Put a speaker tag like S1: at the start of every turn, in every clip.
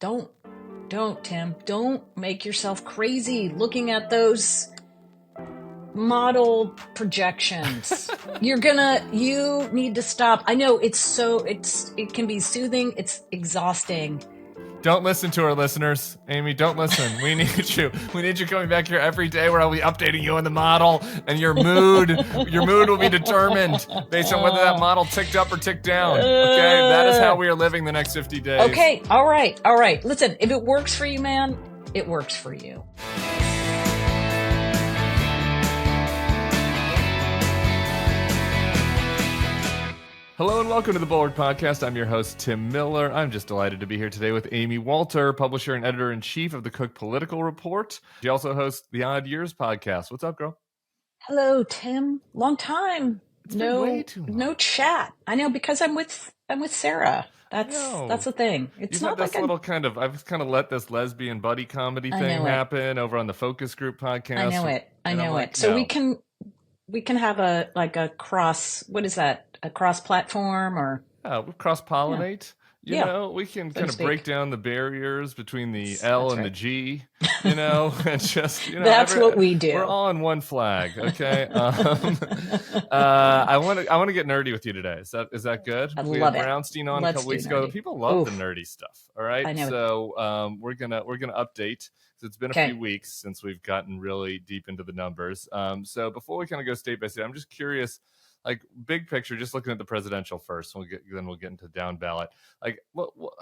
S1: Don't, Tim. Don't make yourself crazy looking at those model projections. You need to stop. I know it can be soothing. It's exhausting.
S2: Don't listen to our listeners. Amy, don't listen. We need you. We need you coming back here every day where I'll be updating you on the model, and your mood will be determined based on whether that model ticked up or ticked down. Okay? That is how we are living the next 50 days.
S1: Okay. All right. Listen, if it works for you, man, it works for you.
S2: Hello and welcome to the Bulwark Podcast. I'm your host, Tim Miller. I'm just delighted to be here today with Amy Walter, publisher and editor-in-chief of the Cook Political Report. She also hosts the Odd Years podcast. What's up, girl?
S1: Hello, Tim. Long time.
S2: It's been way too long.
S1: No chat. I know, because I'm with Sarah. That's the thing. It's not like
S2: I've kind of let this lesbian buddy comedy thing happen over on the Focus Group podcast.
S1: I know it. So we can have a cross. What is that? A cross platform or?
S2: We cross pollinate. You know, we can kind of break down the barriers between the L and the G, and just,
S1: that's what we do.
S2: We're all on one flag. Okay. I want to get nerdy with you today. Is that good?
S1: We had
S2: Brownstein on a couple weeks ago. People love the nerdy stuff. All right.
S1: I know.
S2: So, we're going to update. So it's been a few weeks since we've gotten really deep into the numbers. So before we kind of go state by state, I'm just curious, like, big picture, just looking at the presidential first, then we'll get into down ballot. Like,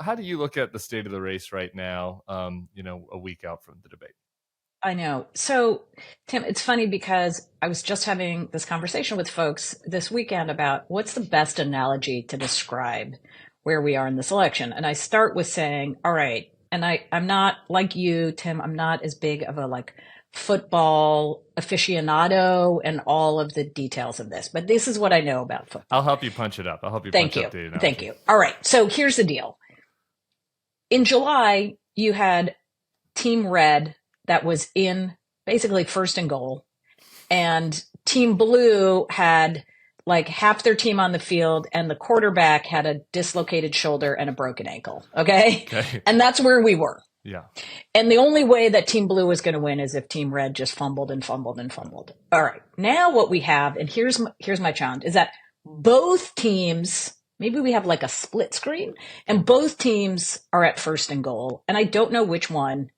S2: how do you look at the state of the race right now, a week out from the debate?
S1: I know. So, Tim, it's funny because I was just having this conversation with folks this weekend about what's the best analogy to describe where we are in this election. And I start with saying, all right, and I'm not like you, Tim, I'm not as big of a football aficionado and all of the details of this, but this is what I know about football.
S2: I'll help you punch it up.
S1: Thank you. All right. So here's the deal. In July, you had Team Red that was in basically first and goal, and Team Blue had half their team on the field, and the quarterback had a dislocated shoulder and a broken ankle. Okay. And that's where we were.
S2: Yeah.
S1: And the only way that Team Blue is going to win is if Team Red just fumbled and fumbled and fumbled. All right. Now what we have, and here's my challenge, is that both teams, maybe we have a split screen, and both teams are at first and goal. And I don't know which one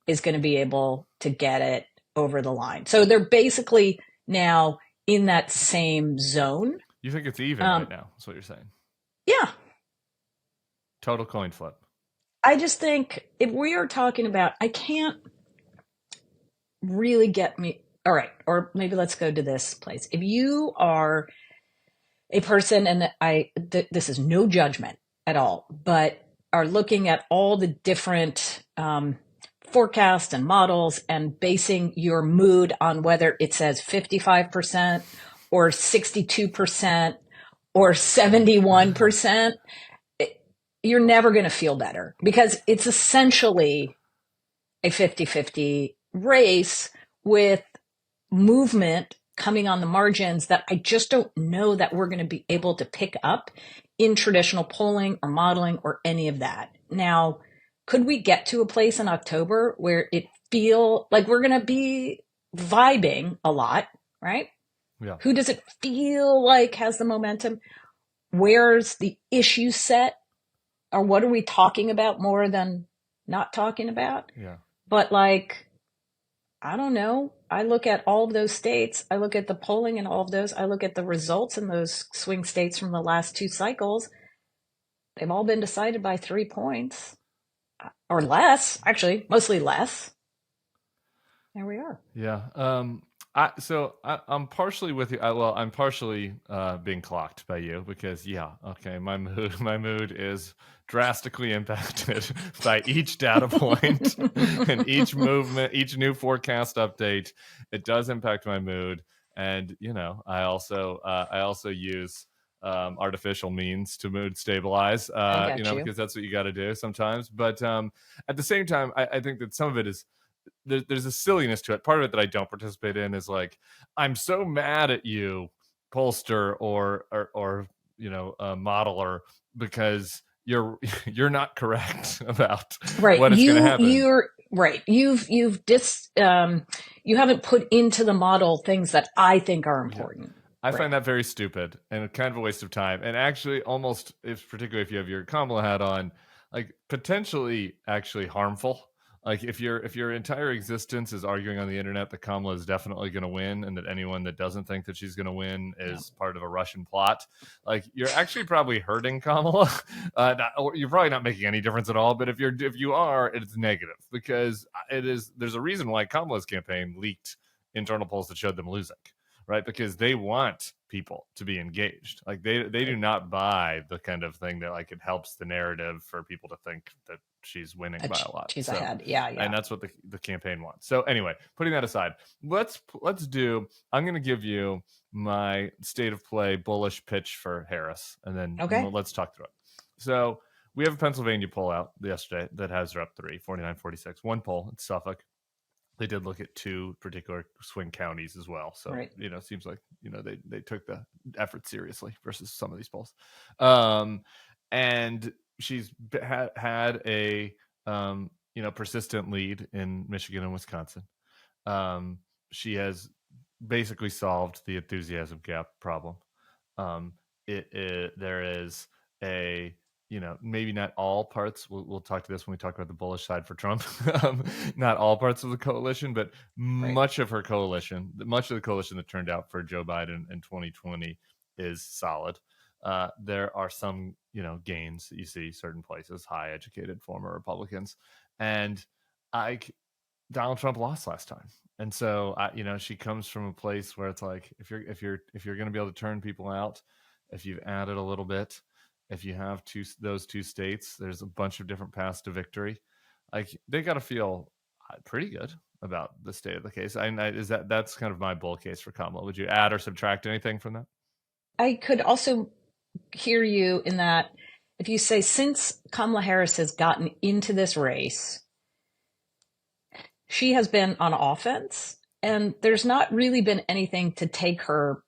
S1: is going to be able to get it over the line. So they're basically now in that same zone.
S2: You think it's even right now? That's what you're saying.
S1: Yeah.
S2: Total coin flip.
S1: I just think if we are talking about, I can't really get me. All right. Or maybe let's go to this place. If you are a person, and this is no judgment at all, but are looking at all the different forecasts and models and basing your mood on whether it says 55% or 62% or 71%, you're never going to feel better, because it's essentially a 50-50 race with movement coming on the margins that I just don't know that we're going to be able to pick up in traditional polling or modeling or any of that. Now, could we get to a place in October where it feel like we're going to be vibing a lot, right?
S2: Yeah.
S1: Who does it feel like has the momentum? Where's the issue set? Or what are we talking about more than not talking about?
S2: Yeah.
S1: But I don't know. I look at all of those states. I look at the polling in all of those. I look at the results in those swing states from the last two cycles. They've all been decided by 3 points or less, actually, mostly less. There we are.
S2: Yeah. I'm partially with you. I'm partially being clocked by you because, my mood is drastically impacted by each data point and each movement, each new forecast update. It does impact my mood, and I also use artificial means to mood stabilize. Because that's what you got to do sometimes. But at the same time, I think that some of it is. There's a silliness to it. Part of it that I don't participate in is I'm so mad at you, pollster or a modeler, because you're not correct about
S1: Right.
S2: what is going to happen.
S1: You're right. You haven't put into the model things that I think are
S2: Yeah.
S1: important.
S2: I
S1: Right.
S2: find that very stupid and kind of a waste of time. And actually, almost, if particularly if you have your Kamala hat on, like potentially actually harmful. Like if your entire existence is arguing on the internet that Kamala is definitely going to win, and that anyone that doesn't think that she's going to win
S1: Yeah.
S2: is part of a Russian plot, like you're actually probably hurting Kamala. Or you're probably not making any difference at all. But if you are, it's negative because it is. There's a reason why Kamala's campaign leaked internal polls that showed them losing, right? Because they want people to be engaged. Like they do
S1: Right.
S2: not buy the kind of thing that like it helps the narrative for people to think that she's winning
S1: That
S2: by a lot.
S1: she's
S2: So,
S1: ahead. Yeah.
S2: and
S1: Yeah.
S2: that's what the campaign wants. So anyway, putting that aside, let's do. I'm going to give you my state of play bullish pitch for Harris, and then
S1: Okay.
S2: let's talk through it. So we have a Pennsylvania poll out yesterday that has her up 49-46. One poll, it's Suffolk. They did look at two particular swing counties as well. So,
S1: Right.
S2: it seems like, they took the effort seriously versus some of these polls. And she's had a, persistent lead in Michigan and Wisconsin. She has basically solved the enthusiasm gap problem. There is a, maybe not all parts. We'll talk to this when we talk about the bullish side for Trump. Not all parts of the coalition, but
S1: Right.
S2: much of the coalition that turned out for Joe Biden in 2020 is solid. There are some, gains that you see certain places, high educated former Republicans, and Donald Trump lost last time. And so, she comes from a place where it's like, if you're going to be able to turn people out, if you've added a little bit, if you have those two states, there's a bunch of different paths to victory. Like they got to feel pretty good about the state of the case. That's kind of my bull case for Kamala. Would you add or subtract anything from that?
S1: I could also hear you in that if you say since Kamala Harris has gotten into this race, she has been on offense, and there's not really been anything to take her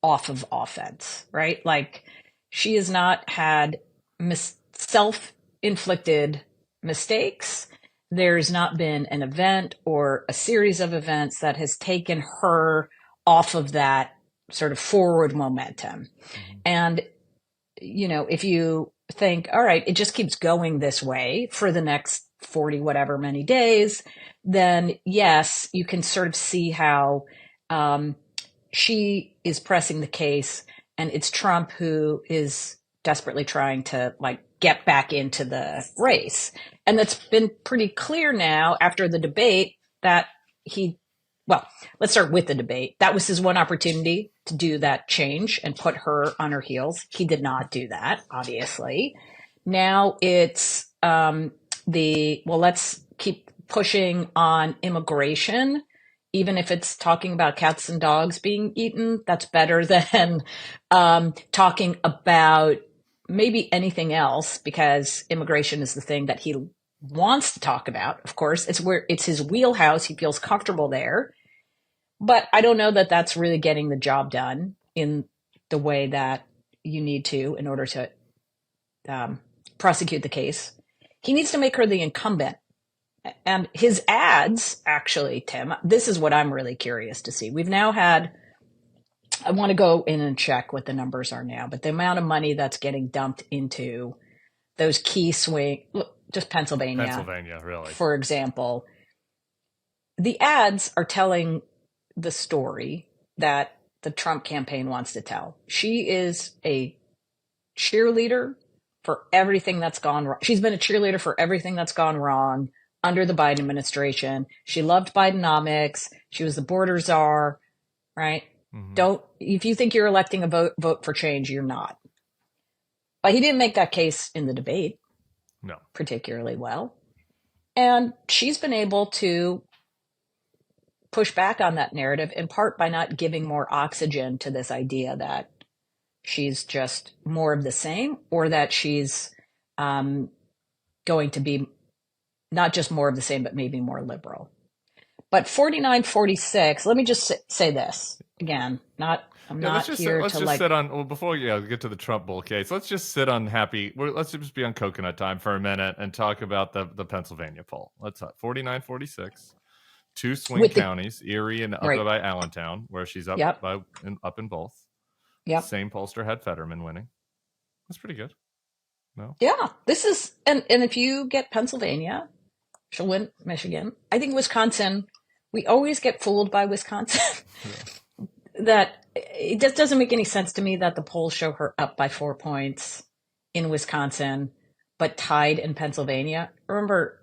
S1: off of offense, right? Like she has not had self-inflicted mistakes. There's not been an event or a series of events that has taken her off of that sort of forward momentum.
S2: Mm-hmm.
S1: And, if you think, all right, it just keeps going this way for the next 40, whatever many days, then yes, you can sort of see how she is pressing the case, and it's Trump who is desperately trying to get back into the race. And that's been pretty clear now after the debate that let's start with the debate. That was his one opportunity to do that change and put her on her heels. He did not do that, obviously. Now it's let's keep pushing on immigration. Even if it's talking about cats and dogs being eaten, that's better than talking about maybe anything else, because immigration is the thing that he wants to talk about. Of course, it's his wheelhouse. He feels comfortable there. But I don't know that that's really getting the job done in the way that you need to in order to prosecute the case. He needs to make her the incumbent. And his ads, actually, Tim, this is what I'm really curious to see. We've now had, I want to go in and check what the numbers are now, but the amount of money that's getting dumped into those key swing, just Pennsylvania,
S2: really,
S1: for example, the ads are telling the story that the Trump campaign wants to tell. She is a cheerleader for everything that's gone wrong. She's been a cheerleader for everything that's gone wrong under the Biden administration. She loved Bidenomics. She was the border czar, right?
S2: Mm-hmm.
S1: If you think you're electing a vote for change, you're not. But he didn't make that case in the debate.
S2: No.
S1: Particularly well. And she's been able to push back on that narrative in part by not giving more oxygen to this idea that she's just more of the same, or that she's going to be not just more of the same, but maybe more liberal. But 49-46, let me just say this again, I'm not here
S2: let's
S1: to
S2: just
S1: like,
S2: sit on, well, before we get to the Trump bull case, let's just sit on let's just be on coconut time for a minute and talk about the Pennsylvania poll. Let's 49-46, two swing
S1: with the,
S2: counties, Erie and up
S1: right.
S2: by Allentown, where she's up
S1: Yep.
S2: up in both.
S1: Yep.
S2: Same pollster had Fetterman winning. That's pretty good. No?
S1: Yeah. This is, and if you get Pennsylvania, she'll win Michigan. I think Wisconsin, we always get fooled by Wisconsin.
S2: Yeah.
S1: That it just doesn't make any sense to me that the polls show her up by 4 points in Wisconsin, but tied in Pennsylvania. Remember,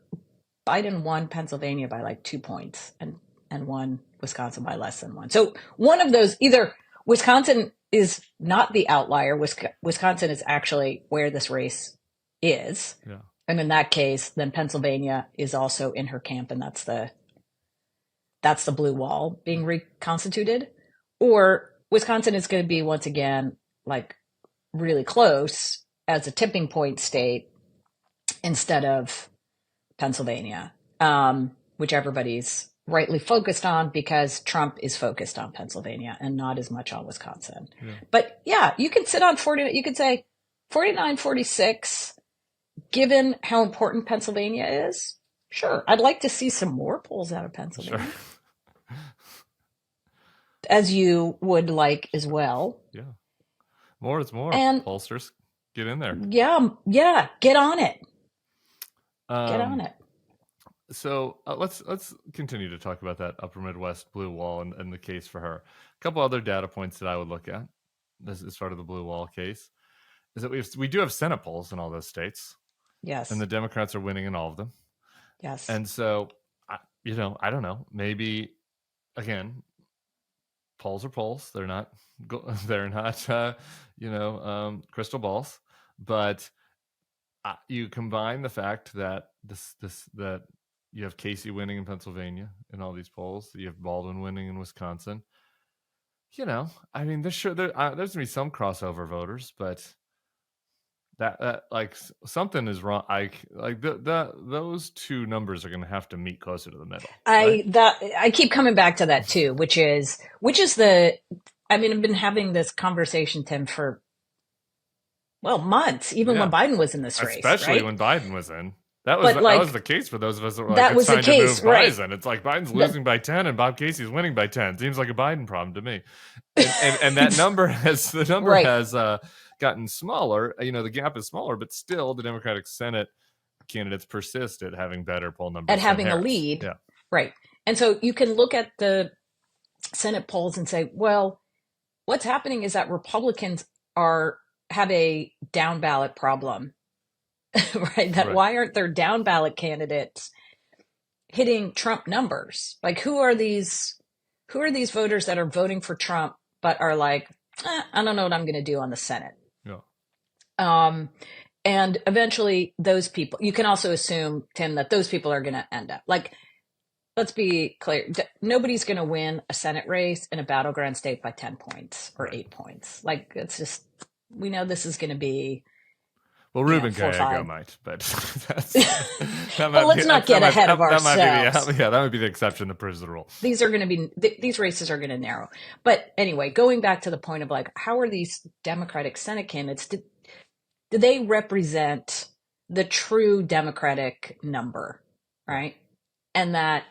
S1: Biden won Pennsylvania by like 2 points and won Wisconsin by less than one. So one of those, either Wisconsin is not the outlier, Wisconsin is actually where this race is.
S2: Yeah.
S1: And in that case, then Pennsylvania is also in her camp, and that's the blue wall being reconstituted. Or Wisconsin is going to be, once again, like really close as a tipping point state instead of Pennsylvania, which everybody's rightly focused on because Trump is focused on Pennsylvania and not as much on Wisconsin. Yeah. But yeah, you can sit on 40, you could say 49-46, given how important Pennsylvania is. Sure. I'd like to see some more polls out of Pennsylvania. Sure. As you would like as well.
S2: Yeah. More is more.
S1: And
S2: pollsters, get in there.
S1: Yeah. Get on it. Get on it.
S2: So let's continue to talk about that Upper Midwest blue wall and the case for her. A couple other data points that I would look at as part of the blue wall case is that we do have Senate polls in all those states.
S1: Yes.
S2: And the Democrats are winning in all of them.
S1: Yes.
S2: And so, I don't know. Maybe, again, polls are polls. They're not crystal balls. But you combine the fact that that you have Casey winning in Pennsylvania in all these polls, you have Baldwin winning in Wisconsin. There's going to be some crossover voters, but that like something is wrong. Those two numbers are going to have to meet closer to the middle.
S1: I keep coming back to that too, which is I've been having this conversation, Tim, for months, even when Biden was in this race,
S2: especially
S1: right?
S2: when Biden was in. That was the case for those of us that were like,
S1: that was the case, right?
S2: Biden. It's like Biden's losing by 10 and Bob Casey's winning by 10. Seems like a Biden problem to me. And that number has gotten smaller. The gap is smaller, but still the Democratic Senate candidates persist at having better poll numbers.
S1: At having a lead.
S2: Yeah.
S1: Right. And so you can look at the Senate polls and say, well, what's happening is that Republicans have a down ballot problem. Right? Why aren't there down ballot candidates hitting Trump numbers? Like, who are these voters that are voting for Trump but are like, I don't know what I'm going to do on the Senate.
S2: Yeah.
S1: And eventually those people, you can also assume, Tim, that those people are going to end up like, let's be clear. Nobody's going to win a Senate race in a battleground state by 10 points or 8 points. Like, it's just, we know this is going to be,
S2: well, Ruben Gallego might, but
S1: let's not get ahead of ourselves.
S2: That might be the exception that proves the rule.
S1: These races are going to narrow. But anyway, going back to the point of like, how are these Democratic Senate candidates? Do they represent the true Democratic number, right? And that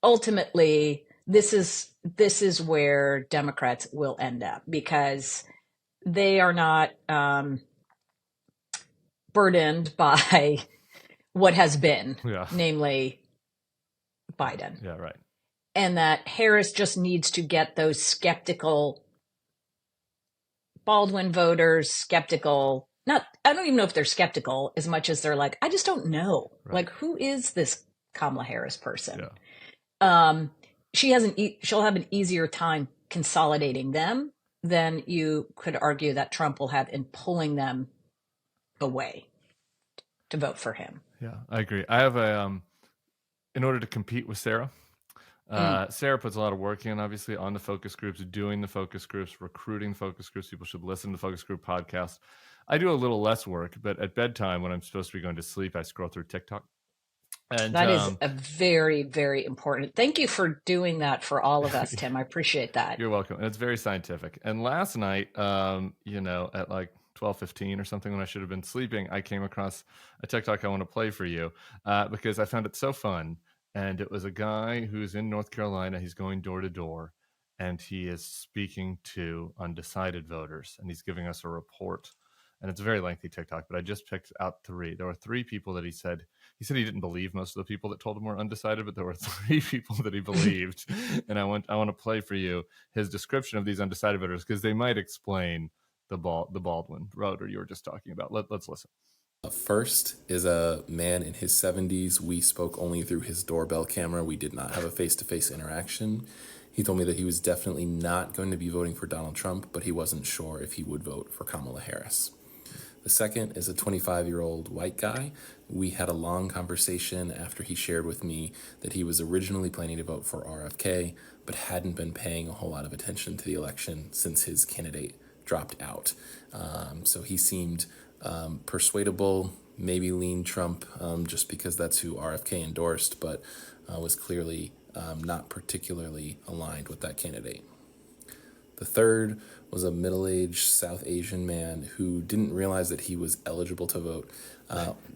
S1: ultimately this is where Democrats will end up, because they are not burdened by what has been, namely Biden.
S2: Yeah, right.
S1: And that Harris just needs to get those skeptical Baldwin voters, I don't even know if they're skeptical as much as they're like, I just don't know. Right. Like, who is this Kamala Harris person? Yeah. She'll have an easier time consolidating them than you could argue that Trump will have in pulling them away to vote for him.
S2: Yeah, I agree. I have in order to compete with Sarah, Sarah puts a lot of work in, obviously, on the focus groups, doing the focus groups, recruiting focus groups. People should listen to focus group podcasts. I do a little less work, but at bedtime when I'm supposed to be going to sleep, I scroll through TikTok. And
S1: That is a very, very important. Thank you for doing that for all of us, Tim. I appreciate that.
S2: You're welcome. And it's very scientific. And last night, at like 12:15 or something when I should have been sleeping, I came across a TikTok I want to play for you because I found it so fun. And it was a guy who's in North Carolina. He's going door to door, and he is speaking to undecided voters, and he's giving us a report. And it's a very lengthy TikTok, but I just picked out three. There were three people that he said he didn't believe most of the people that told him were undecided, but there were three people that he believed. And I want to play for you his description of these undecided voters because they might explain the Baldwin voter you were just talking about. Let's listen.
S3: First is a man in his 70s. We spoke only through his doorbell camera. We did not have a face-to-face interaction. He told me that he was definitely not going to be voting for Donald Trump, but he wasn't sure if he would vote for Kamala Harris. The second is a 25-year-old white guy. We had a long conversation after he shared with me that he was originally planning to vote for RFK, but hadn't been paying a whole lot of attention to the election since his candidate dropped out. So he seemed persuadable, maybe lean Trump, just because that's who RFK endorsed, but was clearly not particularly aligned with that candidate. The third was a middle-aged South Asian man who didn't realize that he was eligible to vote,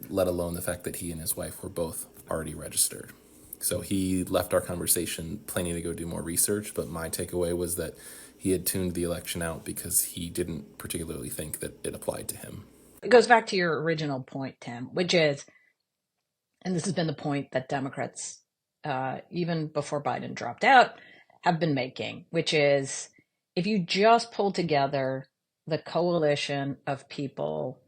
S3: let alone the fact that he and his wife were both already registered. So he left our conversation planning to go do more research, but my takeaway was that he had tuned the election out because he didn't particularly think that it applied to him.
S1: It goes back to your original point, Tim, which is, and this has been the point that Democrats, even before Biden dropped out, have been making, which is if you just pull together the coalition of people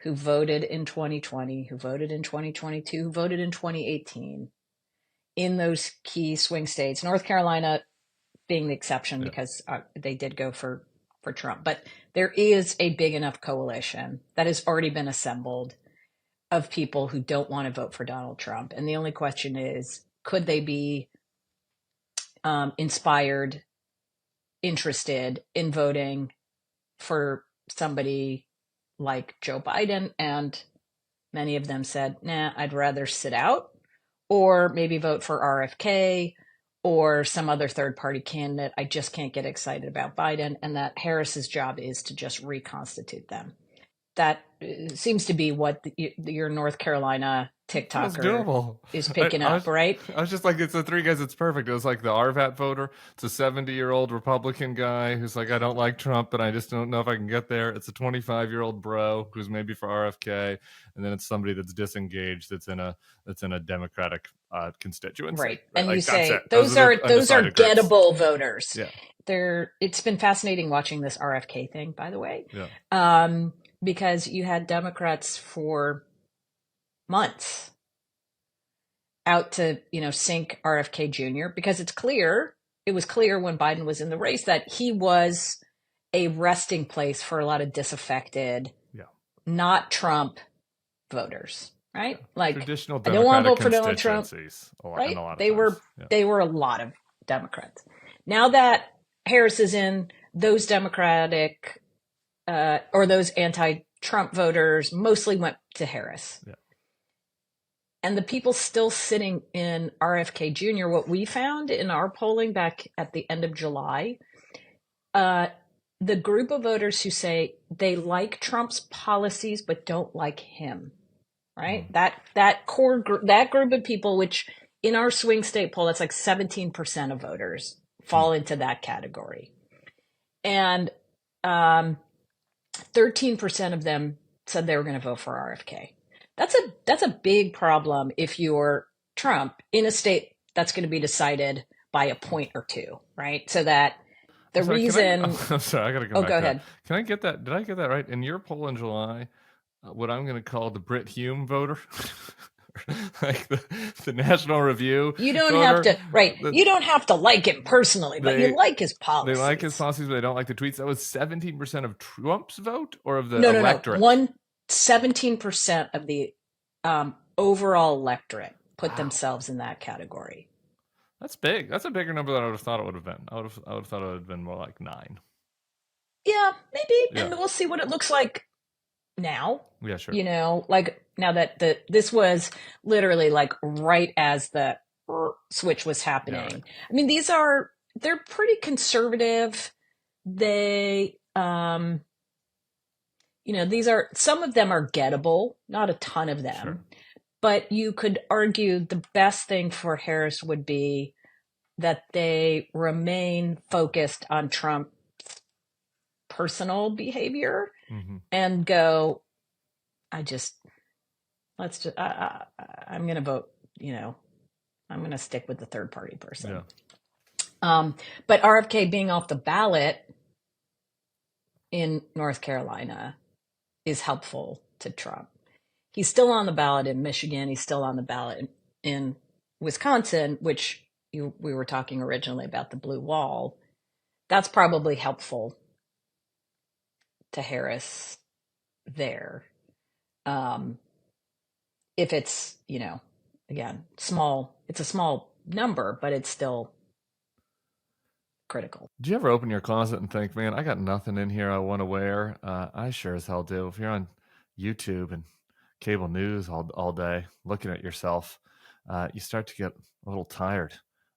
S1: who voted in 2020, who voted in 2022, who voted in 2018, in those key swing states, North Carolina being the exception because they did go for Trump. But there is a big enough coalition that has already been assembled of people who don't want to vote for Donald Trump. And the only question is, could they be inspired, interested in voting for somebody like Joe Biden? And many of them said, nah, I'd rather sit out, or maybe vote for RFK or some other third-party candidate. I just can't get excited about Biden, and that Harris's job is to just reconstitute them. That seems to be what your North Carolina TikToker is picking up, right?
S2: I was just like, it's the three guys. It's perfect. It was like the RVAT voter. It's a 70-year-old Republican guy who's like, I don't like Trump, but I just don't know if I can get there. It's a 25-year-old bro who's maybe for RFK, and then it's somebody that's disengaged that's in a Democratic constituency.
S1: Right. And like, you say those are gettable voters.
S2: Yeah.
S1: It's been fascinating watching this RFK thing, by the way. Yeah. Because you had Democrats for months out to, sink RFK Jr. because it was clear when Biden was in the race that he was a resting place for a lot of disaffected, not Trump voters, right? Yeah. Like
S2: traditional
S1: I don't want to vote for Donald Trump,
S2: right?
S1: They were a lot of Democrats. Now that Harris is in, those Democratic or those anti-Trump voters mostly went to Harris. Yeah. And the people still sitting in RFK Jr., what we found in our polling back at the end of July, the group of voters who say they like Trump's policies but don't like him, right? That core group, that group of people, which in our swing state poll, that's like 17% of voters fall into that category. And 13% of them said they were going to vote for RFK. That's a big problem if you're Trump in a state that's going to be decided by a point or two, right? So that the reason...
S2: I'm sorry, I got to go back.
S1: Go ahead.
S2: Can I get that? Did I get that right? In your poll in July, what I'm going to call the Brit Hume voter... like the National Review.
S1: You don't have to, right? You don't have to like him personally, but you like his policies.
S2: They like his policies, but they don't like the tweets. That was 17% of Trump's vote, or of the electorate.
S1: No. 17% of the overall electorate put themselves in that category.
S2: That's big. That's a bigger number than I would have thought it would have been. I would have thought it would have been more like 9.
S1: Yeah, maybe, and we'll see what it looks like
S2: Yeah, sure.
S1: Like now that this was literally like right as the switch was happening.
S2: Yeah, right.
S1: I mean, they're pretty conservative. They, some of them are gettable, not a ton of them,
S2: Sure.
S1: but you could argue the best thing for Harris would be that they remain focused on Trump's personal behavior
S2: Mm-hmm.
S1: and go, I'm going to vote, I'm going to stick with the third party person.
S2: Yeah.
S1: But RFK being off the ballot in North Carolina is helpful to Trump. He's still on the ballot in Michigan. He's still on the ballot in Wisconsin, which we were talking originally about the blue wall. That's probably helpful to Harris there. If it's, again, it's a small number, but it's still critical.
S2: Do you ever open your closet and think, man, I got nothing in here I want to wear? I sure as hell do. If you're on YouTube and cable news all day looking at yourself, you start to get a little tired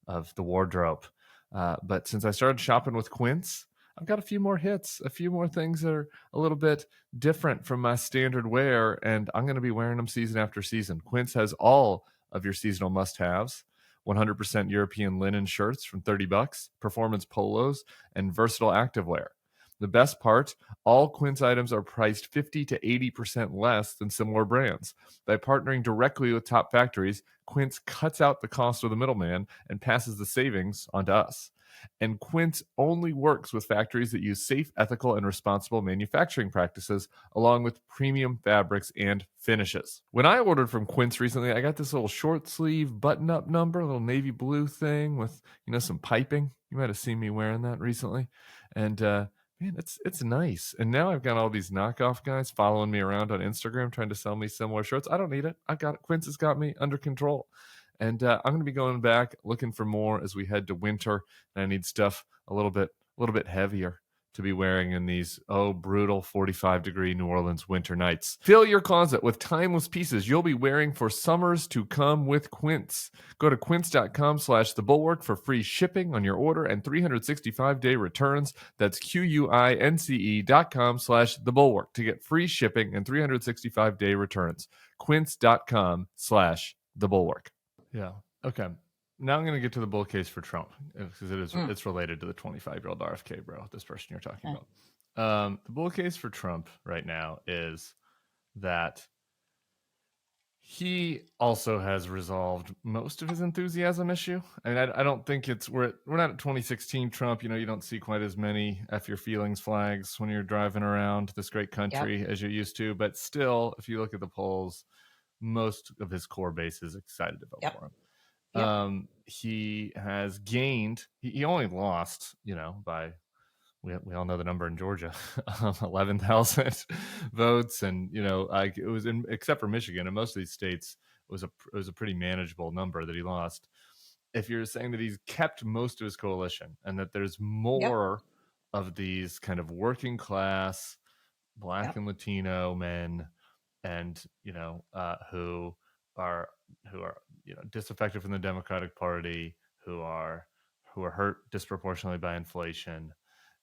S2: of the wardrobe. But since I started shopping with Quince, I've got a few more hits, a few more things that are a little bit different from my standard wear, and I'm going to be wearing them season after season. Quince has all of your seasonal must-haves. 100% European linen shirts from $30, performance polos, and versatile activewear. The best part, all Quince items are priced 50 to 80% less than similar brands. By partnering directly with top factories, Quince cuts out the cost of the middleman and passes the savings onto us. And Quince only works with factories that use safe, ethical, and responsible manufacturing practices, along with premium fabrics and finishes. When I ordered from Quince recently, I got this little short sleeve button-up number, a little navy blue thing with, some piping. You might have seen me wearing that recently. And man, it's nice. And now I've got all these knockoff guys following me around on Instagram trying to sell me similar shirts. I don't need it. I got it. Quince has got me under control. And I'm going to be going back looking for more as we head to winter. And I need stuff a little bit heavier to be wearing in these brutal 45-degree New Orleans winter nights. Fill your closet with timeless pieces you'll be wearing for summers to come with Quince. Go to quince.com/thebulwark for free shipping on your order and 365-day returns. That's QUINCE.com/thebulwark to get free shipping and 365-day returns. Quince.com/thebulwark. Yeah. Okay. Now I'm going to get to the bull case for Trump because it's related to the 25-year-old RFK bro, this person you're talking about. The bull case for Trump right now is that he also has resolved most of his enthusiasm issue. I mean, I don't think we're not at 2016 Trump. You don't see quite as many F your feelings flags when you're driving around this great country as you used to. But still, if you look at the polls, most of his core base is excited to vote for him. He has gained, he only lost, by, we all know the number in Georgia, 11,000 votes. And, it was except for Michigan and most of these states, it was a pretty manageable number that he lost. If you're saying that he's kept most of his coalition and that there's more of these kind of working class Black and Latino men and who are disaffected from the Democratic Party, who are hurt disproportionately by inflation,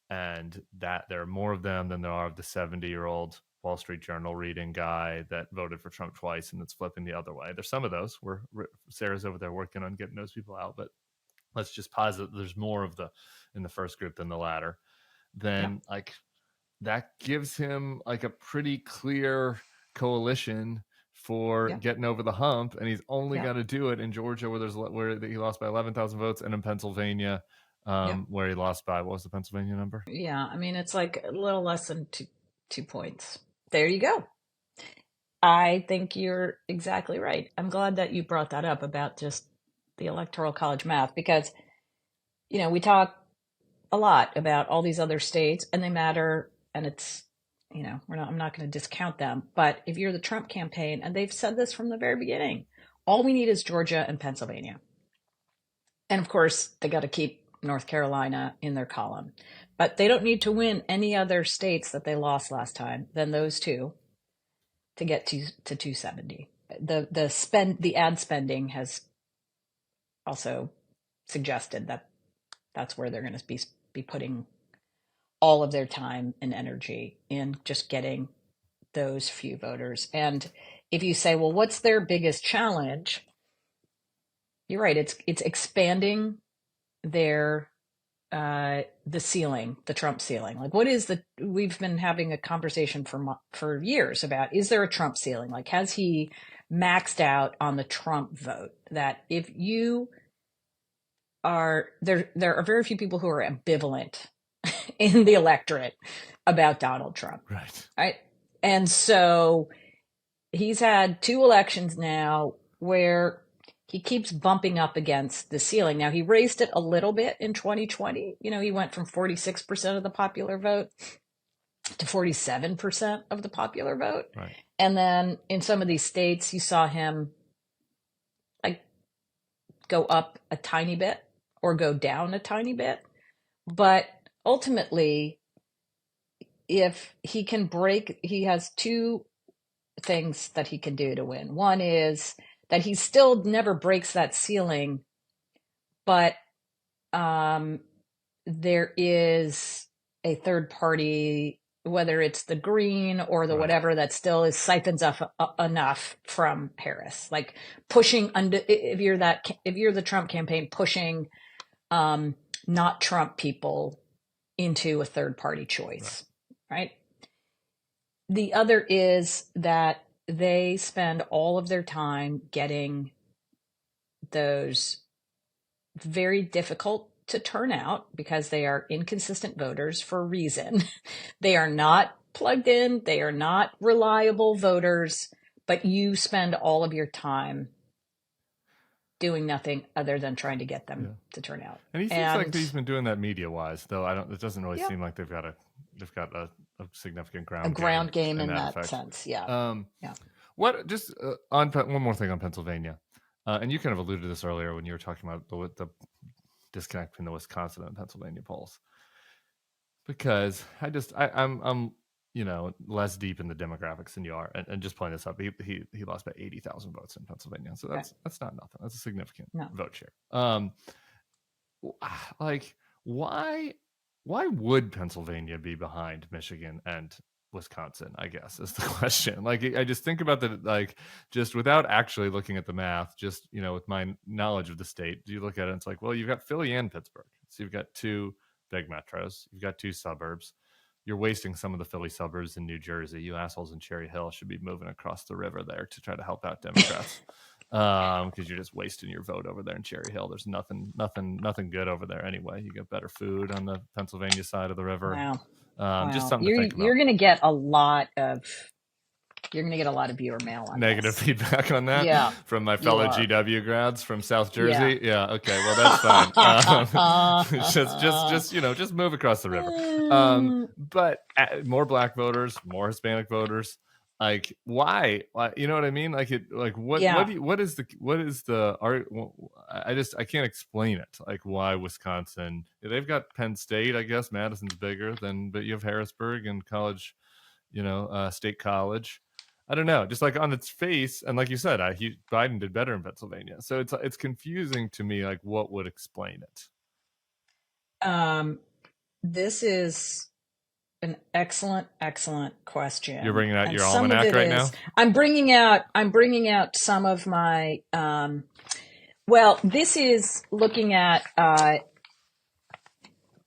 S2: and that there are more of them than there are of the 70-year-old Wall Street Journal reading guy that voted for Trump twice and that's flipping the other way. There's some of those where Sarah's over there working on getting those people out, but let's just posit there's more of in the first group than the latter. Then that gives him like a pretty clear coalition for getting over the hump, and he's only got to do it in Georgia where he lost by 11,000 votes, and in Pennsylvania where he lost by, what was the Pennsylvania number?
S1: Yeah, I mean, it's like a little less than 2 points. There you go. I think you're exactly right. I'm glad that you brought that up about just the Electoral College math, because we talk a lot about all these other states and they matter, and it's I'm not going to discount them, but if you're the Trump campaign, and they've said this from the very beginning, all we need is Georgia and Pennsylvania. And of course, they got to keep North Carolina in their column, but they don't need to win any other states that they lost last time than those two. to get to 270. The ad spending has also suggested that that's where they're going to be putting all of their time and energy in just getting those few voters. And if you say, well, what's their biggest challenge? You're right. It's expanding their the ceiling, the Trump ceiling. Like, what is we've been having a conversation for years about, is there a Trump ceiling? Like, has he maxed out on the Trump vote? That if you are there are very few people who are ambivalent in the electorate about Donald Trump. Right. And so he's had 2 elections now where he keeps bumping up against the ceiling. Now, he raised it a little bit in 2020. He went from 46% of the popular vote to 47% of the popular vote.
S2: Right.
S1: And then in some of these states, you saw him like go up a tiny bit or go down a tiny bit. But ultimately, if he can he has 2 things that he can do to win. One is that he still never breaks that ceiling, but there is a third party, whether it's the Green or the whatever, that still siphons up enough from Harris, like pushing under. If you're the Trump campaign, pushing not Trump people into a third party choice, right? The other is that they spend all of their time getting those very difficult to turn out, because they are inconsistent voters for a reason. They are not plugged in. They are not reliable voters, but you spend all of your time doing nothing other than trying to get them to turn out.
S2: And he seems like he's been doing that media wise, though. It doesn't really seem like they've got a significant ground
S1: game in that sense.
S2: What just on one more thing on Pennsylvania, and you kind of alluded to this earlier when you were talking about the disconnect between the Wisconsin and Pennsylvania polls, because I'm less deep in the demographics than you are, and just pulling this up, he lost by 80,000 votes in Pennsylvania, so that's not nothing. That's a significant vote share. Like, why would Pennsylvania be behind Michigan and Wisconsin, I guess, is the question. Like, I just think about just without actually looking at the math, just, with my knowledge of the state, do you look at it and it's like, well, you've got Philly and Pittsburgh. So you've got 2 big metros. You've got 2 suburbs. You're wasting some of the Philly suburbs in New Jersey. You assholes in Cherry Hill should be moving across the river there to try to help out Democrats. Because you're just wasting your vote over there in Cherry Hill. There's nothing good over there anyway. You get better food on the Pennsylvania side of the river.
S1: Wow.
S2: Just something to think about.
S1: You're going to get a lot of viewer mail on
S2: negative
S1: this.
S2: feedback on that from my fellow GW grads from South Jersey. Yeah. Okay. Well, that's fine. Just move across the river. But more Black voters, more Hispanic voters. Like, why? You know what I mean? Like, what is the art? I can't explain it. Like, why Wisconsin? They've got Penn State, I guess. Madison's bigger but you have Harrisburg and College, State College. I don't know. Just like on its face, and like you said, Biden did better in Pennsylvania. So it's confusing to me. Like, what would explain it?
S1: This is an excellent question.
S2: You're bringing out your almanac right now?
S1: I'm bringing out some of my, this is looking at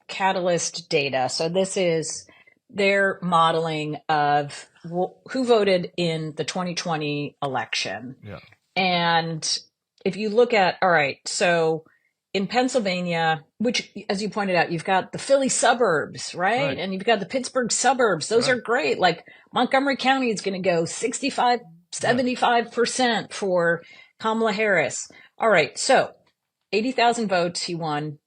S1: Catalyst data. So this is their modeling of who voted in the 2020 election.
S2: Yeah.
S1: And if you look at, all right, so in Pennsylvania, which, as you pointed out, you've got the Philly suburbs, right? And you've got the Pittsburgh suburbs. Those are great. Like, Montgomery County is going to go 65, 75% for Kamala Harris. All right. So 80,000 votes he won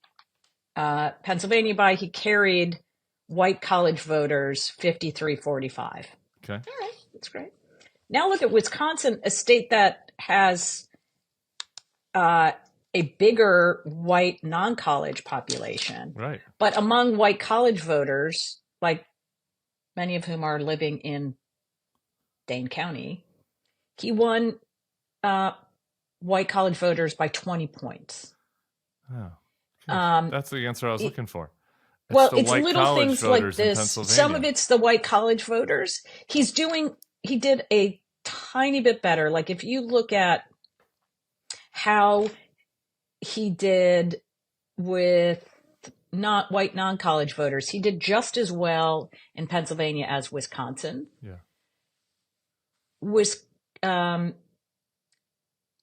S1: Pennsylvania by. He carried white college voters 53-45.
S2: Okay.
S1: All right. That's great. Now look at Wisconsin, a state that has a bigger white non-college population.
S2: Right.
S1: But among white college voters, like many of whom are living in Dane County, he won white college voters by 20 points.
S2: Oh, that's the answer I was looking for.
S1: It's little things like this. Some of it's the white college voters. He did a tiny bit better. Like if you look at how he did with not white non-college voters, he did just as well in Pennsylvania as Wisconsin.
S2: Yeah.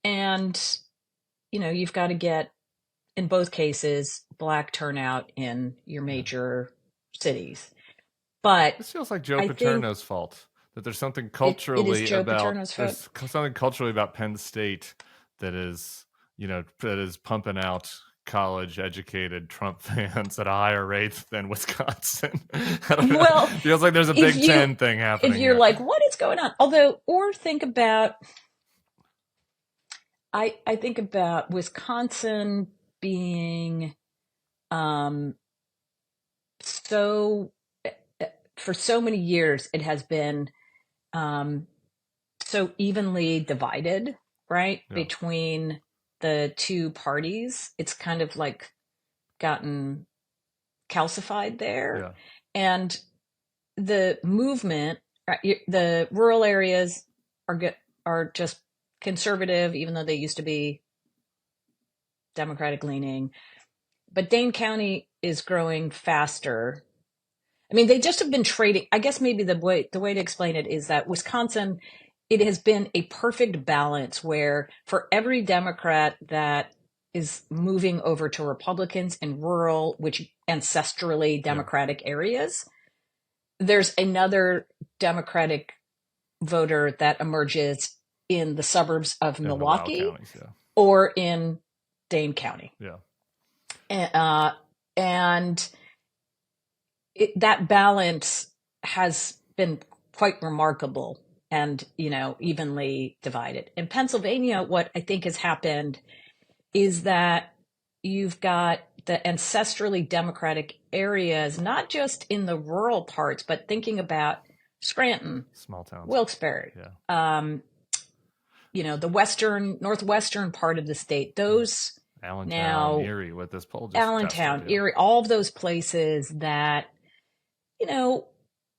S1: And you've got to get, in both cases, Black turnout in your major cities. But
S2: this feels like Joe Paterno's fault. That there's something culturally about Penn State that is pumping out college-educated Trump fans at a higher rate than Wisconsin. Well, feels like there's a Big Ten thing happening.
S1: If you're like, what is going on? Or think about, I think about Wisconsin being for so many years it has been so evenly divided, right? Yeah. Between the two parties. It's kind of like gotten calcified there. Yeah. And the movement, the rural areas are just conservative, even though they used to be Democratic leaning. But Dane County is growing faster. I mean, they just have been trading. I guess maybe the way to explain it is that Wisconsin, it has been a perfect balance where for every Democrat that is moving over to Republicans in rural, which ancestrally Democratic areas, there's another Democratic voter that emerges in the suburbs of Milwaukee counties, or in Dane County.
S2: Yeah.
S1: And that balance has been quite remarkable and, evenly divided. In Pennsylvania, what I think has happened is that you've got the ancestrally Democratic areas, not just in the rural parts, but thinking about Scranton,
S2: small towns,
S1: Wilkes-Barre, the northwestern part of the state, those
S2: Allentown, Erie, with this poll.
S1: Allentown, Erie, all of those places that,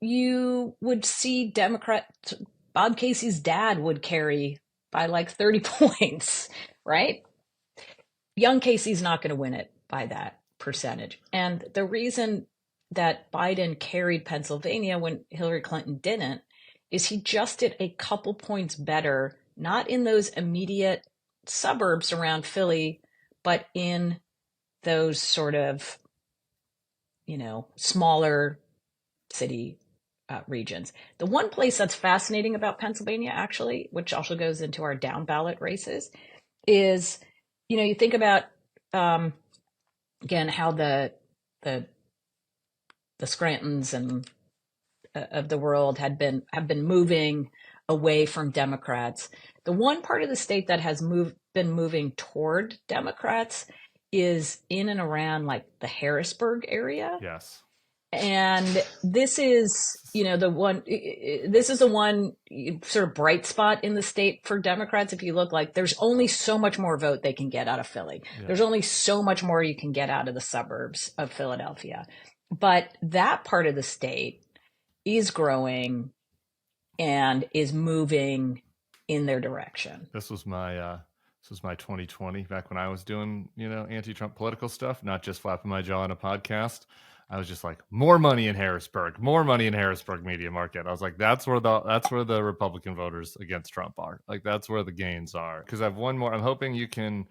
S1: you would see Bob Casey's dad would carry by like 30 points, right? Young Casey's not going to win it by that percentage. And the reason that Biden carried Pennsylvania when Hillary Clinton didn't is he just did a couple points better, not in those immediate suburbs around Philly, but in those sort of, smaller city regions. The one place that's fascinating about Pennsylvania, actually, which also goes into our down ballot races, is, you think about, again, how the Scrantons and of the world have been moving away from Democrats. The one part of the state that has been moving toward Democrats is in and around like the Harrisburg area.
S2: Yes.
S1: And this is, the one sort of bright spot in the state for Democrats. If you look, like there's only so much more vote they can get out of Philly. Yeah. There's only so much more you can get out of the suburbs of Philadelphia. But that part of the state is growing and is moving in their direction.
S2: This was my 2020, back when I was doing, anti-Trump political stuff, not just flapping my jaw on a podcast. I was just like, more money in Harrisburg media market. I was like, that's where the Republican voters against Trump are. Like, that's where the gains are. Because I have one more. I'm hoping you can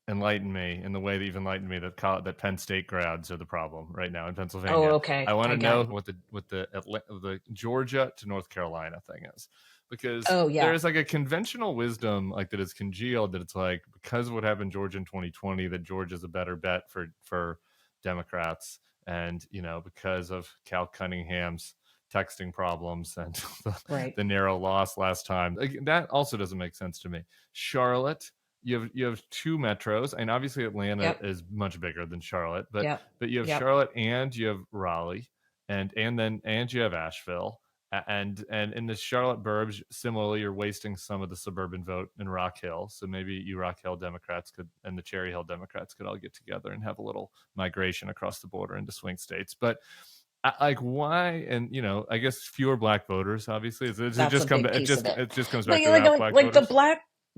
S2: enlighten me in the way that you've enlightened me that Penn State grads are the problem right now in Pennsylvania.
S1: Oh, okay.
S2: I want to know what the Georgia to North Carolina thing is. Because there's like a conventional wisdom like that is congealed, that it's like, because of what happened in Georgia in 2020, that Georgia's a better bet for Democrats. And, because of Cal Cunningham's texting problems and the narrow loss last time, that also doesn't make sense to me. Charlotte, you have two metros, and obviously Atlanta is much bigger than Charlotte, but you have Charlotte and you have Raleigh, and you have Asheville, And in the Charlotte burbs, similarly, you're wasting some of the suburban vote in Rock Hill. So maybe you Rock Hill Democrats could and the Cherry Hill Democrats could all get together and have a little migration across the border into swing states. But like why? And I guess fewer black voters. Obviously, it
S1: That's
S2: just
S1: a
S2: comes.
S1: big piece of it.
S2: It just comes
S1: But
S2: back to
S1: like,
S2: black
S1: like
S2: voters.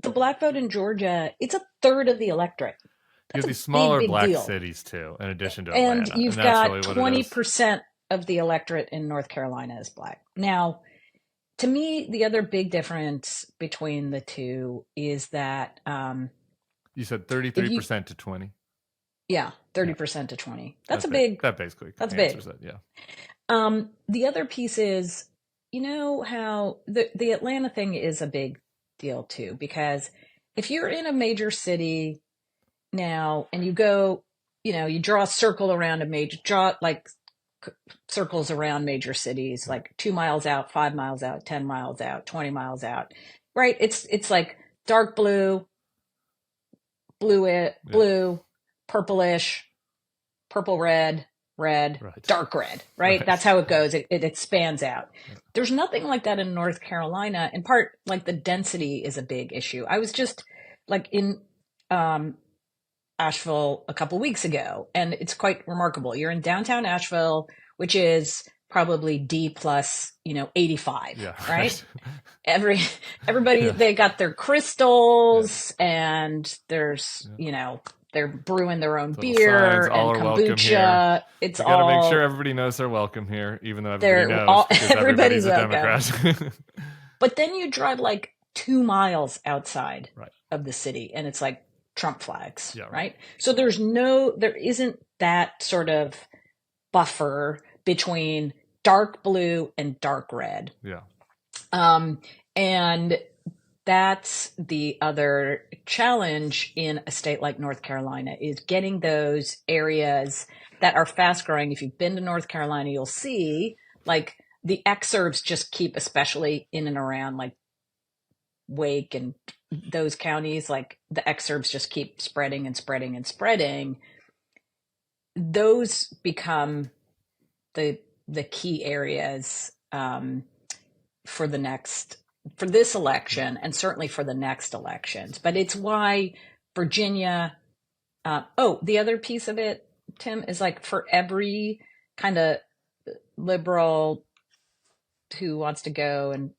S1: the black vote in Georgia, it's a third of the electorate.
S2: You
S1: That's
S2: have these
S1: a
S2: smaller
S1: big
S2: black
S1: deal.
S2: cities too, in addition to
S1: And
S2: Atlanta.
S1: you've
S2: And that's
S1: got
S2: really what it is.
S1: 20% of the electorate in North Carolina is black. Now, to me, the other big difference between the two is that
S2: you said 33% to 20.
S1: Yeah, 30% to 20. That's
S2: big. That basically answers it. Yeah.
S1: The other piece is, how the Atlanta thing is a big deal too, because if you're in a major city now and you go, you draw a circle around circles around major cities, like 2 miles out, 5 miles out, 10 miles out, 20 miles out, right? It's like dark blue, purplish, purple red, right. Dark red, right? That's how it goes. It expands out. Yeah. There's nothing like that in North Carolina. In part, like the density is a big issue. I was just like in Asheville a couple weeks ago, and it's quite remarkable. You're in downtown Asheville, which is probably D plus, 85, right? Everybody, they got their crystals, and there's, they're brewing their own beer and kombucha. It's all.
S2: You got to make sure everybody knows they're welcome here, even though everybody knows because everybody's a Democrat.
S1: But then you drive like 2 miles outside of the city, and it's like Trump flags, right? So there isn't that sort of buffer between dark blue and dark red.
S2: Yeah.
S1: And that's the other challenge in a state like North Carolina, is getting those areas that are fast growing. If you've been to North Carolina, you'll see like the exurbs just keep, especially in and around like Wake and those counties, like the exurbs just keep spreading and spreading and spreading. Those become the key areas for this election, and certainly for the next elections. But it's why Virginia. The other piece of it, Tim, is like for every kind of liberal who wants to go and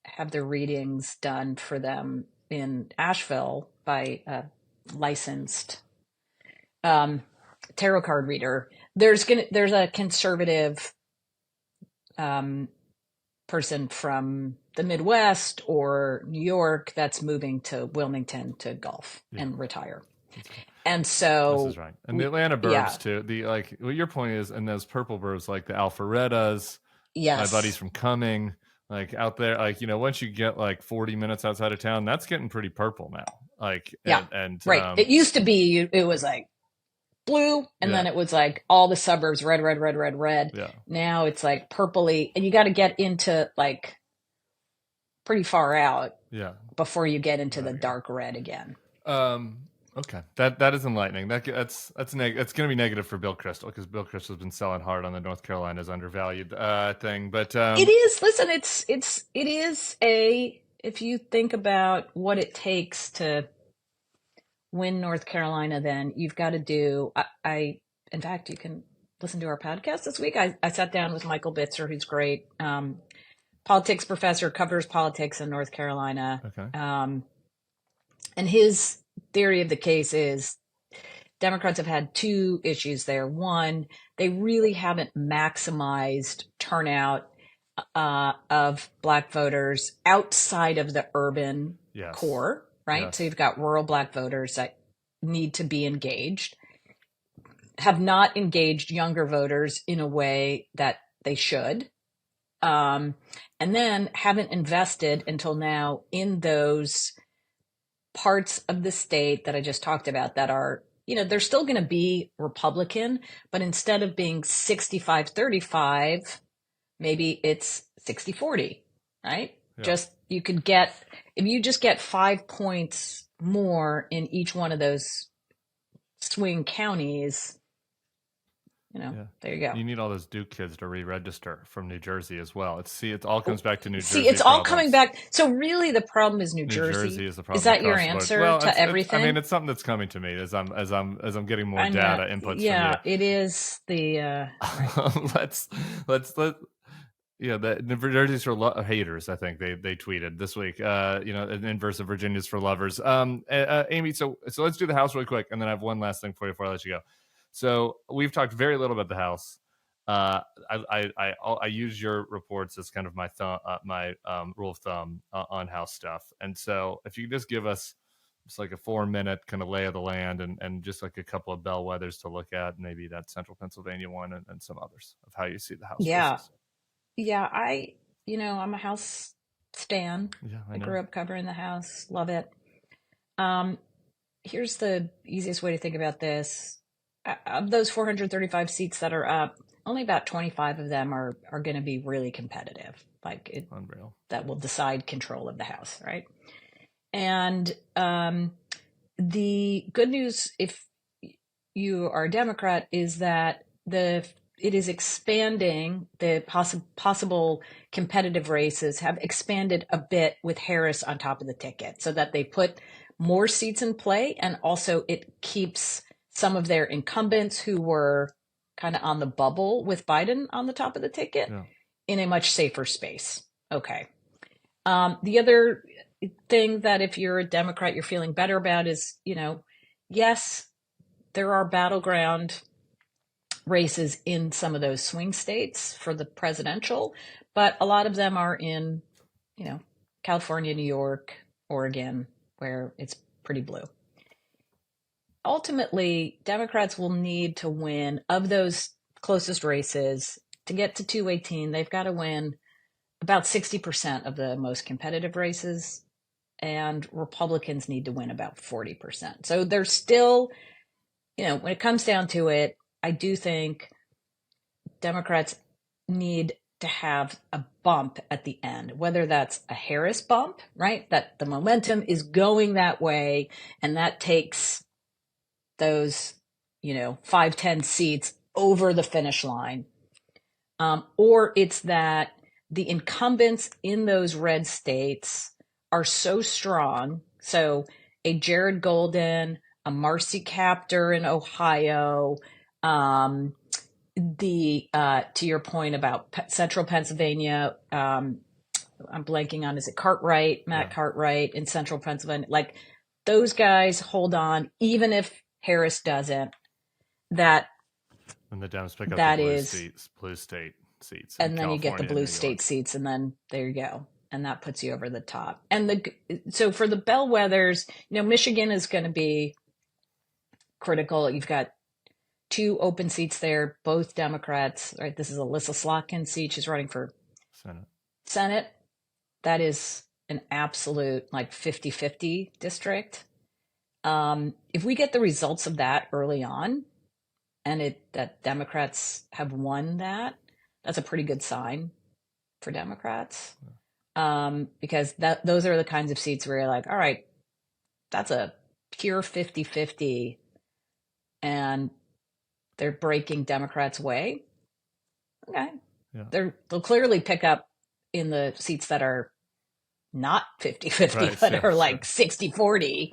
S1: have their readings done for them in Asheville by a licensed tarot card reader, there's a conservative person from the Midwest or New York that's moving to Wilmington to golf and retire. And so
S2: this is right. And the Atlanta burbs too. What your point is, and those purple burbs like the Alpharettas, my buddies from Cumming, like out there, like, once you get like 40 minutes outside of town, that's getting pretty purple now. Like, and
S1: right. It used to be, it was like blue, and then it was like all the suburbs, red.
S2: Yeah.
S1: Now it's like purpley, and you got to get into like pretty far out before you get into the dark red again.
S2: Okay, that is enlightening. That's going to be negative for Bill Kristol, because Bill Kristol's been selling hard on the North Carolina's undervalued thing. But
S1: it is. Listen, it is if you think about what it takes to win North Carolina, then you've got to do. In fact, you can listen to our podcast this week. I sat down with Michael Bitzer, who's great, politics professor, covers politics in North Carolina.
S2: Okay.
S1: And his theory of the case is Democrats have had two issues there. One, they really haven't maximized turnout of Black voters outside of the urban core, right?
S2: Yes.
S1: So you've got rural Black voters that need to be engaged, have not engaged younger voters in a way that they should, and then haven't invested until now in those parts of the state that I just talked about that are, they're still going to be Republican, but instead of being 65-35, maybe it's 60-40, right?
S2: Yeah.
S1: If you just get 5 points more in each one of those swing counties, there you go.
S2: You need all those Duke kids to re-register from New Jersey as well. It all comes back to New Jersey.
S1: See, it's all
S2: problems.
S1: coming back. So really, the problem is New
S2: Jersey
S1: Jersey.
S2: is the problem.
S1: Is that your answer to everything?
S2: I mean, it's something that's coming to me as I'm getting more data inputs.
S1: Yeah,
S2: from you.
S1: it is the.
S2: Let's. Yeah, the New Jersey's for haters. I think they tweeted this week. An inverse of Virginia's for lovers. Amy, so let's do the House really quick, and then I have one last thing for you before I let you go. So we've talked very little about the House. I use your reports as kind of my rule of thumb on House stuff. And so if you could just give us just like a 4-minute kind of lay of the land and just like a couple of bellwethers to look at, maybe that Central Pennsylvania one and some others of how you see the House. Versus.
S1: Yeah. I'm a House stan.
S2: Yeah,
S1: I grew up covering the House. Love it. Here's the easiest way to think about this. Of those 435 seats that are up, only about 25 of them are going to be really competitive.
S2: Unreal.
S1: That will decide control of the House, right? And the good news, if you are a Democrat, is that it is expanding. The possible competitive races have expanded a bit with Harris on top of the ticket, so that they put more seats in play, and also it keeps some of their incumbents who were kind of on the bubble with Biden on the top of the ticket in a much safer space. Okay. The other thing that if you're a Democrat, you're feeling better about is, yes, there are battleground races in some of those swing states for the presidential, but a lot of them are in, California, New York, Oregon, where it's pretty blue. Ultimately, Democrats will need to win of those closest races to get to 218. They've got to win about 60% of the most competitive races, and Republicans need to win about 40%. So there's still, when it comes down to it, I do think Democrats need to have a bump at the end, whether that's a Harris bump, right? That the momentum is going that way, and that takes those, 5-10 seats over the finish line. Or it's that the incumbents in those red states are so strong. So a Jared Golden, a Marcy Kaptur in Ohio, to your point about Central Pennsylvania, I'm blanking on, is it Cartwright, Matt Cartwright in Central Pennsylvania? Like, those guys hold on, even if Harris doesn't.
S2: And the Dems pick up the blue state seats.
S1: And then you get the blue state seats, and then there you go. And that puts you over the top. And so for the bellwethers, Michigan is going to be critical. You've got 2 open seats there, both Democrats, right? This is Alyssa Slotkin's seat. She's running for Senate. That is an absolute 50-50 district. If we get the results of that early on, and that Democrats have won that's a pretty good sign for Democrats. Because those are the kinds of seats where you're like, all right, that's a pure 50-50, and they're breaking Democrats' way. Okay. Yeah. They'll clearly pick up in the seats that are not 50-50, but are like 60-40.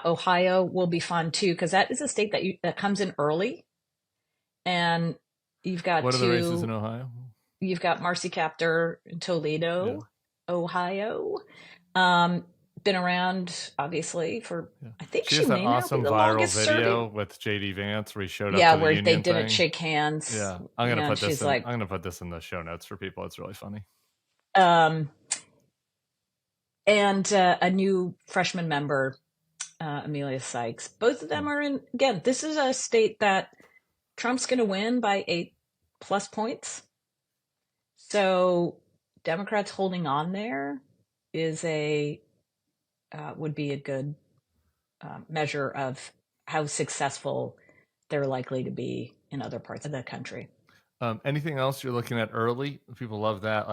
S1: Ohio will be fun too, because that is a state that comes in early, and you've got
S2: what are the races in Ohio?
S1: You've got Marcy Kaptur in Toledo, Ohio. Been around obviously for I think she may now be the longest serving.
S2: She has an awesome viral video with JD Vance where he showed up to the
S1: where
S2: union
S1: they didn't
S2: thing.
S1: shake hands.
S2: Yeah, I'm gonna put this. I'm gonna put this in the show notes for people. It's really funny.
S1: And a new freshman member, Amelia Sykes. Both of them are in. Again, this is a state that Trump's going to win by 8+ points. So Democrats holding on there is would be a good measure of how successful they're likely to be in other parts of the country.
S2: Anything else you're looking at early? People love that.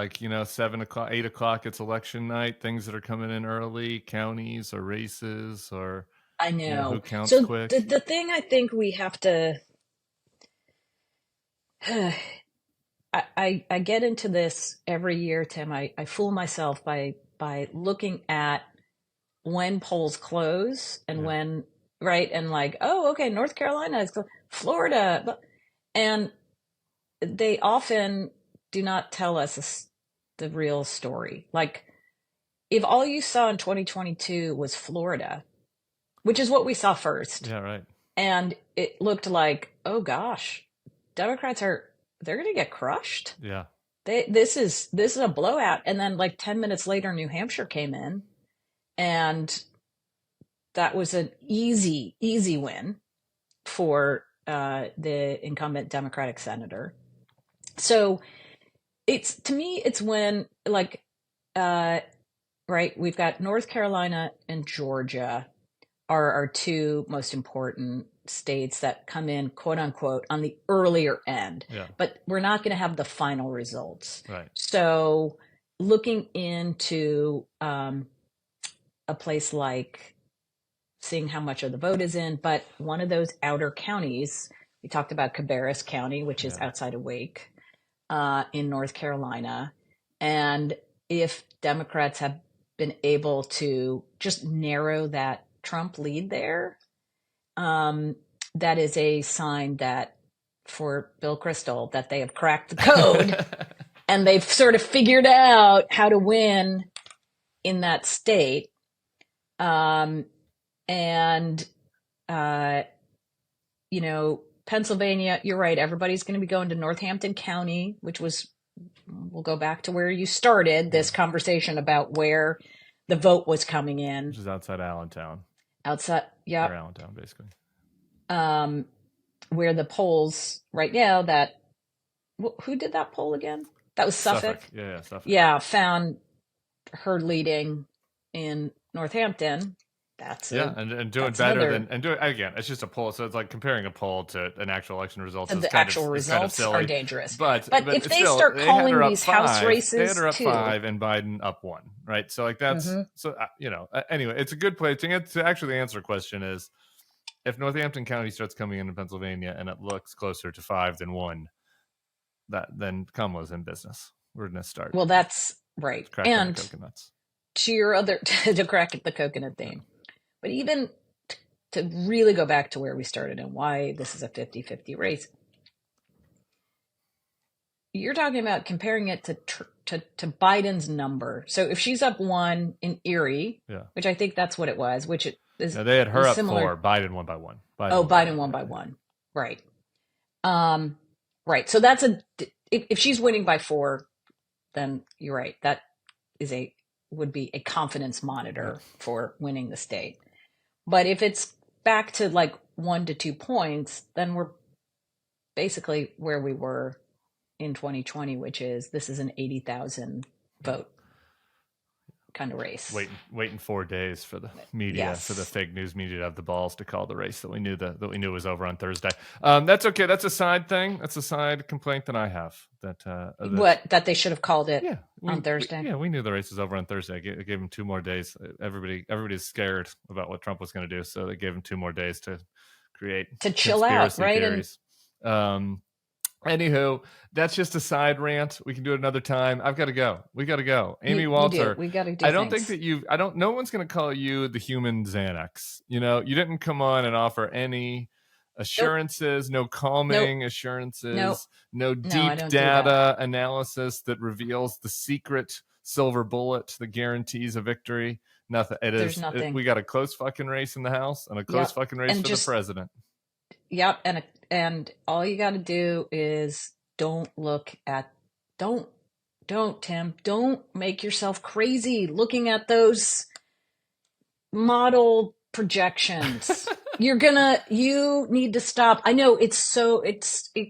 S2: 7 o'clock, 8 o'clock, it's election night, things that are coming in early, counties or races or.
S1: I
S2: Yeah, who
S1: know.
S2: counts
S1: So
S2: quick?
S1: the thing I think we have to, I get into this every year, Tim. I fool myself by looking at when polls close and
S2: Yeah.
S1: when, right, and like, oh, okay, North Carolina is Florida, and they often do not tell us the real story. Like, if all you saw in 2022 was Florida, which is what we saw first,
S2: Yeah, right.
S1: and it looked like, oh gosh, Democrats they're going to get crushed.
S2: Yeah.
S1: This is a blowout. And then like 10 minutes later, New Hampshire came in, and that was an easy win for the incumbent Democratic senator. So to me, it's when like, right, we've got North Carolina and Georgia are our two most important states that come in, quote unquote, on the earlier end.
S2: Yeah.
S1: But we're not going to have the final results.
S2: Right.
S1: So looking into a place like seeing how much of the vote is in, but one of those outer counties, we talked about Cabarrus County, which is outside of Wake, in North Carolina. And if Democrats have been able to just narrow that Trump lead there, that is a sign that for Bill Kristol that they have cracked the code and they've sort of figured out how to win in that state. You know, Pennsylvania, you're right. Everybody's going to be going to Northampton County, which we'll go back to where you started this conversation about where the vote was coming in.
S2: Which is outside Allentown.
S1: Outside, yeah.
S2: Or Allentown, basically.
S1: Where the polls right now who did that poll again? That was Suffolk.
S2: Yeah, Suffolk.
S1: Yeah, found her leading in Northampton.
S2: And doing better than again. It's just a poll, so it's like comparing a poll to an actual election result.
S1: And the actual results are dangerous. But if they
S2: still,
S1: start calling these House
S2: they
S1: races
S2: had her up
S1: too,
S2: 5 and Biden up 1, right? So like that's so you know. Anyway, it's a good place to actually answer the question is if Northampton County starts coming into Pennsylvania and it looks closer to 5 than 1, then Kamala's in business. We're gonna start.
S1: Well, that's right. And
S2: the coconuts.
S1: To your to crack the coconut theme. But even to really go back to where we started and why this is a 50-50 race, you're talking about comparing it to Biden's number. So if she's up 1 in Erie, which I think that's what it was, which it is.
S2: No, they had her up
S1: similar.
S2: 4. Biden won by 1.
S1: Biden won by 1. Right. Right. So that's if she's winning by 4, then you're right. That would be a confidence monitor for winning the state. But if it's back to like 1 to 2 points, then we're basically where we were in 2020, which is this is an 80,000 vote kind of race.
S2: Waiting 4 days for the media, for the fake news media to have the balls to call the race that we knew was over on Thursday. That's okay. That's a side thing. That's a side complaint that I have. That
S1: they should have called it on Thursday.
S2: We knew the race was over on Thursday. I gave them 2 more days. Everybody's scared about what Trump was going to do, so they gave him 2 more days to
S1: chill out, right?
S2: Theories. Anywho, that's just a side rant. We can do it another time. I've got to go. We got to go. Amy Walter.
S1: We got to do.
S2: I don't think that no one's going to call you the human Xanax. You know, you didn't come on and offer any assurances, no calming assurances, no deep data analysis that reveals the secret silver bullet that guarantees a victory. Nothing. There's nothing. We got a close fucking race in the House and a close fucking race for the president.
S1: Yep, and all you got to do is don't Tim, don't make yourself crazy looking at those model projections. You need to stop. I know it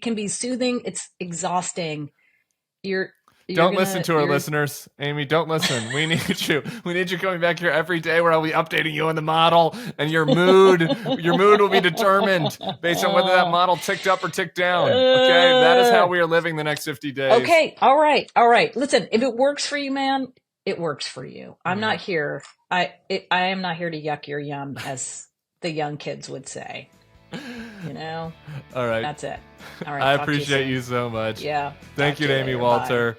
S1: can be soothing. It's exhausting.
S2: Don't listen to our listeners, Amy. Don't listen. We need you. We need you coming back here every day where I'll be updating you on the model, and your mood will be determined based on whether that model ticked up or ticked down. Okay, that is how we are living the next 50 days.
S1: Okay, all right. Listen, if it works for you, man, it works for you. I'm not here. I am not here to yuck your yum, as the young kids would say. You know?
S2: All right.
S1: That's it. All right.
S2: I
S1: talk to
S2: appreciate
S1: soon.
S2: you so much.
S1: Yeah.
S2: Thank
S1: talk
S2: you,
S1: to
S2: Amy
S1: later.
S2: Walter.
S1: Bye.